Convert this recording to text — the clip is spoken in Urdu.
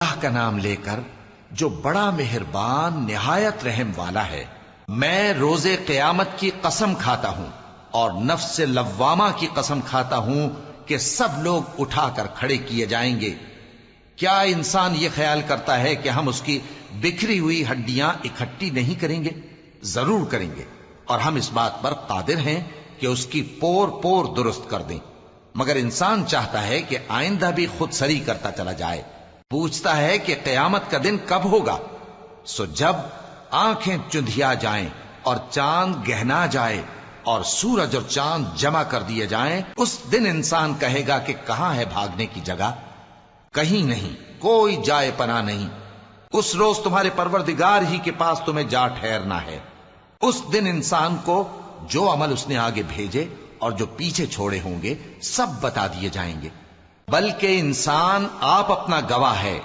اللہ کا نام لے کر جو بڑا مہربان نہایت رحم والا ہے۔ میں روز قیامت کی قسم کھاتا ہوں اور نفس لوامہ کی قسم کھاتا ہوں کہ سب لوگ اٹھا کر کھڑے کیے جائیں گے۔ کیا انسان یہ خیال کرتا ہے کہ ہم اس کی بکھری ہوئی ہڈیاں اکٹھی نہیں کریں گے؟ ضرور کریں گے، اور ہم اس بات پر قادر ہیں کہ اس کی پور پور درست کر دیں۔ مگر انسان چاہتا ہے کہ آئندہ بھی خود سری کرتا چلا جائے، پوچھتا ہے کہ قیامت کا دن کب ہوگا۔ سو جب آنکھیں چندھیا جائیں اور چاند گہنا جائے اور سورج اور چاند جمع کر دیے جائیں، اس دن انسان کہے گا کہ کہاں ہے بھاگنے کی جگہ؟ کہیں نہیں، کوئی جائے پناہ نہیں۔ اس روز تمہارے پروردگار ہی کے پاس تمہیں جا ٹھہرنا ہے۔ اس دن انسان کو جو عمل اس نے آگے بھیجے اور جو پیچھے چھوڑے ہوں گے سب بتا دیے جائیں گے، بلکہ انسان آپ اپنا گواہ ہے۔